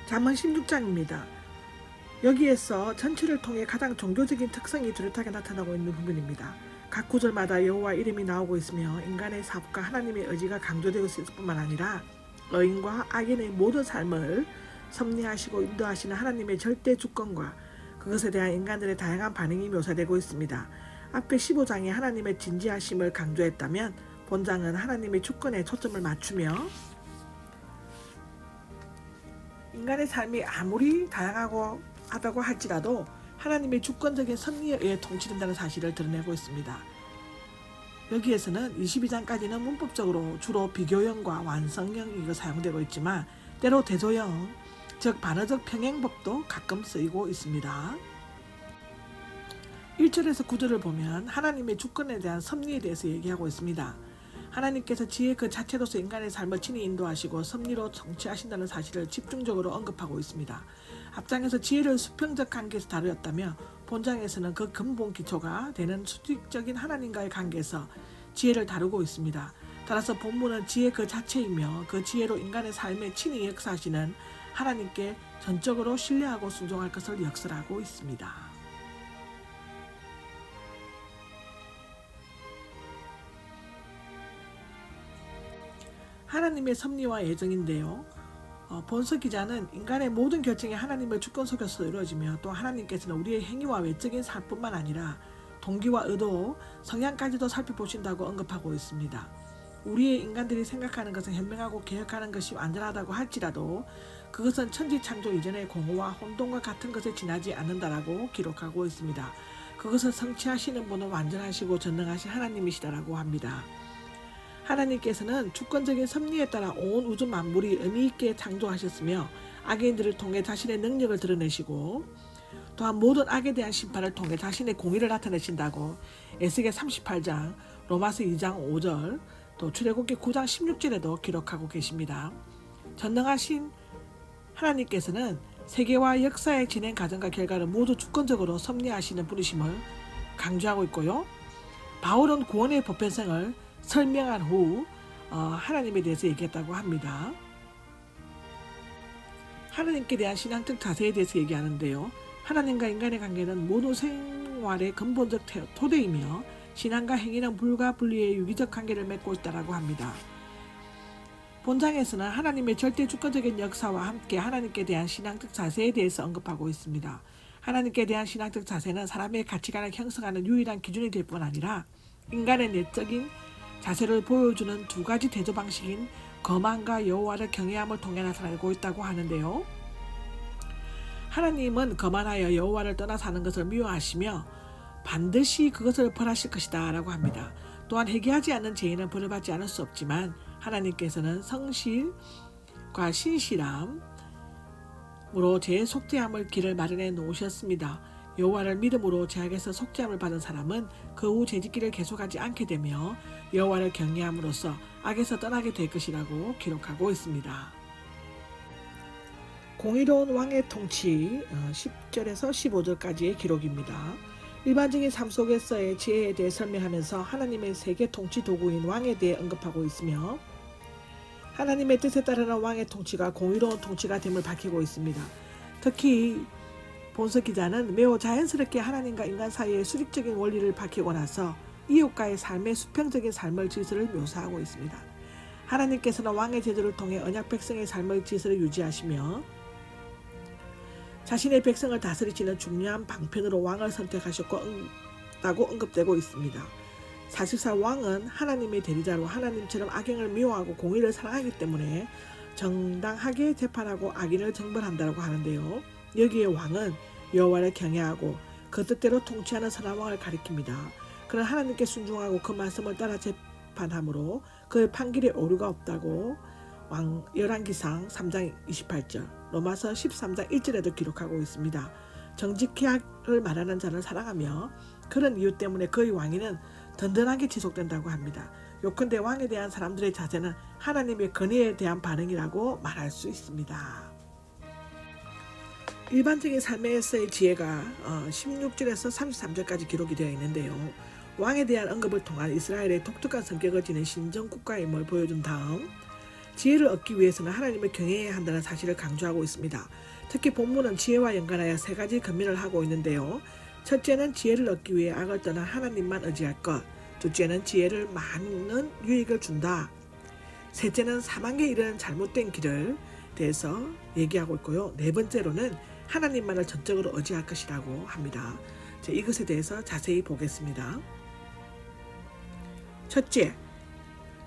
잠언 16장입니다. 여기에서 전체를 통해 가장 종교적인 특성이 뚜렷하게 나타나고 있는 부분입니다. 각 구절마다 여호와 이름이 나오고 있으며 인간의 사업과 하나님의 의지가 강조되고 있을 뿐만 아니라 의인과 악인의 모든 삶을 섭리하시고 인도하시는 하나님의 절대 주권과 그것에 대한 인간들의 다양한 반응이 묘사되고 있습니다. 앞에 15장이 하나님의 진지하심을 강조했다면 본장은 하나님의 주권에 초점을 맞추며 인간의 삶이 아무리 다양하다고 할지라도 하나님의 주권적인 섭리에 의해 통치된다는 사실을 드러내고 있습니다. 여기에서는 22장까지는 문법적으로 주로 비교형과 완성형이 사용되고 있지만 때로 대조형, 즉 반어적 평행법도 가끔 쓰이고 있습니다. 1절에서 9절을 보면 하나님의 주권에 대한 섭리에 대해서 얘기하고 있습니다. 하나님께서 지혜 그 자체로서 인간의 삶을 친히 인도하시고 섭리로 통치하신다는 사실을 집중적으로 언급하고 있습니다. 앞장에서 지혜를 수평적 관계에서 다루었다며 본장에서는 그 근본 기초가 되는 수직적인 하나님과의 관계에서 지혜를 다루고 있습니다. 따라서 본문은 지혜 그 자체이며 그 지혜로 인간의 삶에 친히 역사하시는 하나님께 전적으로 신뢰하고 순종할 것을 역설하고 있습니다. 하나님의 섭리와 예정인데요. 본서 기자는 인간의 모든 결정이 하나님의 주권 속에서 이루어지며 또 하나님께서는 우리의 행위와 외적인 삶뿐만 아니라 동기와 의도, 성향까지도 살펴보신다고 언급하고 있습니다. 우리의 인간들이 생각하는 것은 현명하고 계획하는 것이 완전하다고 할지라도 그것은 천지창조 이전의 공허와 혼돈과 같은 것에 지나지 않는다라고 기록하고 있습니다. 그것을 성취하시는 분은 완전하시고 전능하신 하나님이시다라고 합니다. 하나님께서는 주권적인 섭리에 따라 온 우주 만물이 의미있게 창조하셨으며 악인들을 통해 자신의 능력을 드러내시고 또한 모든 악에 대한 심판을 통해 자신의 공의를 나타내신다고 에스겔 38장, 로마서 2장 5절, 또 출애굽기 9장 16절에도 기록하고 계십니다. 전능하신 하나님께서는 세계와 역사의 진행 과정과 결과를 모두 주권적으로 섭리하시는 분이심을 강조하고 있고요. 바울은 구원의 보편성을 설명한 후 하나님에 대해서 얘기했다고 합니다. 하나님께 대한 신앙적 자세에 대해서 얘기하는데요. 하나님과 인간의 관계는 모든 생활의 근본적 토대이며 신앙과 행위는 불과 분리의 유기적 관계를 맺고 있다고 합니다. 본장에서는 하나님의 절대 주권적인 역사와 함께 하나님께 대한 신앙적 자세에 대해서 언급하고 있습니다. 하나님께 대한 신앙적 자세는 사람의 가치관을 형성하는 유일한 기준이 될 뿐 아니라 인간의 내적인 자세를 보여주는 두 가지 대조 방식인 거만과 여호와를 경외함을 통해 나타나고 있다고 하는데요. 하나님은 거만하여 여호와를 떠나 사는 것을 미워하시며 반드시 그것을 벌하실 것이다 라고 합니다. 또한 회개하지 않는 죄인은 벌을 받지 않을 수 없지만 하나님께서는 성실과 신실함으로 죄의 속죄함을 길을 마련해 놓으셨습니다. 여호와를 믿음으로 죄악에서 속죄함을 받은 사람은 그 후 죄짓기를 계속하지 않게 되며 여호와를 경외함으로써 악에서 떠나게 될 것이라고 기록하고 있습니다. 공의로운 왕의 통치 10절에서 15절까지의 기록입니다. 일반적인 삶 속에서의 지혜에 대해 설명하면서 하나님의 세계 통치 도구인 왕에 대해 언급하고 있으며 하나님의 뜻에 따르는 왕의 통치가 공의로운 통치가 됨을 밝히고 있습니다. 특히 본서 기자는 매우 자연스럽게 하나님과 인간 사이의 수직적인 원리를 밝히고 나서 이웃과의 삶의 수평적인 삶의 질서를 묘사하고 있습니다. 하나님께서는 왕의 제도를 통해 언약 백성의 삶의 질서를 유지하시며 자신의 백성을 다스리시는 중요한 방편으로 왕을 선택하셨다고 언급되고 있습니다. 사실상 왕은 하나님의 대리자로 하나님처럼 악행을 미워하고 공의를 사랑하기 때문에 정당하게 재판하고 악인을 정벌한다고 하는데요. 여기에 왕은 여호와를 경외하고 그 뜻대로 통치하는 선한 왕을 가리킵니다. 그는 하나님께 순종하고 그 말씀을 따라 재판하므로 그의 판결에 오류가 없다고 열왕기상 3장 28절, 로마서 13장 1절에도 기록하고 있습니다. 정직하를 말하는 자를 사랑하며 그런 이유 때문에 그의 왕위는 든든하게 지속된다고 합니다. 요컨대 왕에 대한 사람들의 자세는 하나님의 권위에 대한 반응이라고 말할 수 있습니다. 일반적인 삶에서의 지혜가 16절에서 33절까지 기록이 되어 있는데요. 왕에 대한 언급을 통한 이스라엘의 독특한 성격을 지닌 신정국가임을 보여준 다음 지혜를 얻기 위해서는 하나님을 경외해야 한다는 사실을 강조하고 있습니다. 특히 본문은 지혜와 연관하여 세 가지 권면을 하고 있는데요. 첫째는 지혜를 얻기 위해 악을 떠나 하나님만 의지할 것. 둘째는 지혜를 많은 유익을 준다. 셋째는 사망에 이르는 잘못된 길을 대해서 얘기하고 있고요. 네 번째로는 하나님만을 전적으로 의지할 것이라고 합니다. 이것에 대해서 자세히 보겠습니다. 첫째,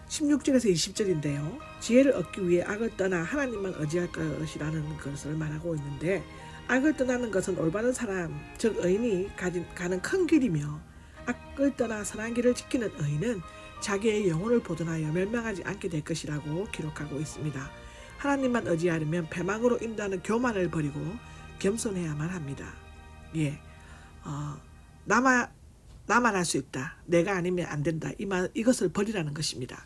16절에서 20절인데요. 지혜를 얻기 위해 악을 떠나 하나님만 의지할 것이라는 것을 말하고 있는데, 악을 떠나는 것은 올바른 사람, 즉 의인이 가는 큰 길이며, 악을 떠나 선한 길을 지키는 의인은 자기의 영혼을 보존하여 멸망하지 않게 될 것이라고 기록하고 있습니다. 하나님만 의지하려면 패망으로 인도하는 교만을 버리고 겸손해야만 합니다. 나만 할 수 있다. 내가 아니면 안 된다. 이것을 버리라는 것입니다.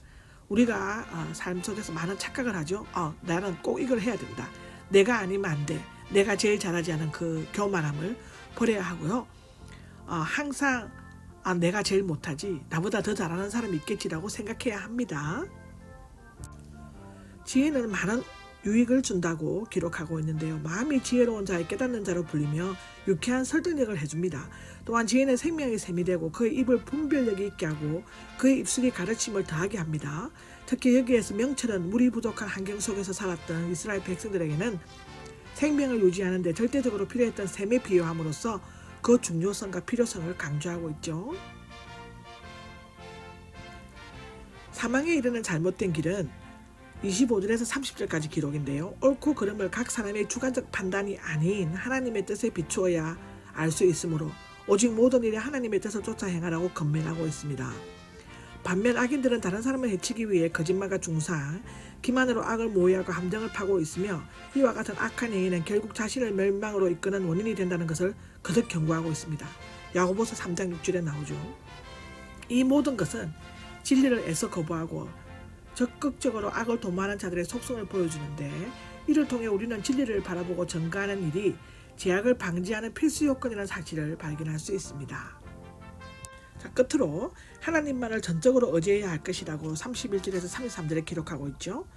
우리가 삶 속에서 많은 착각을 하죠. 나는 꼭 이걸 해야 된다. 내가 아니면 안 돼. 내가 제일 잘하지 않은 그 교만함을 버려야 하고요. 항상 내가 제일 못하지. 나보다 더 잘하는 사람이 있겠지라고 생각해야 합니다. 지혜는 많은 유익을 준다고 기록하고 있는데요. 마음이 지혜로운 자의 깨닫는 자로 불리며 유쾌한 설득력을 해줍니다. 또한 지혜는 생명의 샘이 되고 그의 입을 분별력이 있게 하고 그의 입술이 가르침을 더하게 합니다. 특히 여기에서 명철은 물이 부족한 환경 속에서 살았던 이스라엘 백성들에게는 생명을 유지하는 데 절대적으로 필요했던 샘에 비유함으로써 그 중요성과 필요성을 강조하고 있죠. 사망에 이르는 잘못된 길은 25절에서 30절까지 기록인데요. 옳고 그름을 각 사람의 주관적 판단이 아닌 하나님의 뜻에 비추어야 알 수 있으므로 오직 모든 일에 하나님의 뜻을 쫓아 행하라고 권면하고 있습니다. 반면 악인들은 다른 사람을 해치기 위해 거짓말과 중상, 기만으로 악을 모의하고 함정을 파고 있으며 이와 같은 악한 행위는 결국 자신을 멸망으로 이끄는 원인이 된다는 것을 거듭 경고하고 있습니다. 야고보서 3장 6절에 나오죠. 이 모든 것은 진리를 애써 거부하고 적극적으로 악을 도모하는 자들의 속성을 보여주는데, 이를 통해 우리는 진리를 바라보고 전가하는 일이 죄악을 방지하는 필수 요건이라는 사실을 발견할 수 있습니다. 끝으로 하나님만을 전적으로 의지해야 할 것이라고 31절에서 33절에 기록하고 있죠.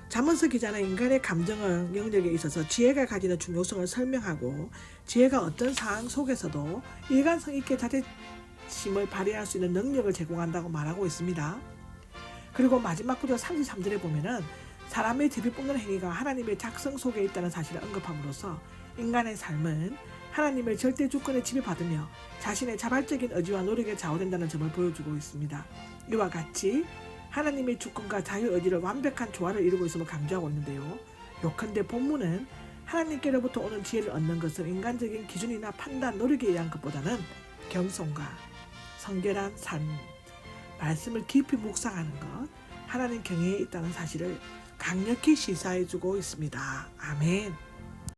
잠언서 기자는 인간의 감정 영역에 있어서 지혜가 가지는 중요성을 설명하고, 지혜가 어떤 상황 속에서도 일관성 있게 자제심을 발휘할 수 있는 능력을 제공한다고 말하고 있습니다. 그리고 마지막 구절 33절에 보면은 사람의 제비 뽑는 행위가 하나님의 작성 속에 있다는 사실을 언급함으로써 인간의 삶은 하나님의 절대 주권에 지배받으며 자신의 자발적인 의지와 노력에 좌우된다는 점을 보여주고 있습니다. 이와 같이 하나님의 주권과 자유의지를 완벽한 조화를 이루고 있음을 강조하고 있는데요. 요컨대 본문은 하나님께로부터 오는 지혜를 얻는 것은 인간적인 기준이나 판단, 노력에 의한 것보다는 겸손과 성결한 삶, 말씀을 깊이 묵상하는 것, 하나님 경외에 있다는 사실을 강력히 시사해주고 있습니다. 아멘.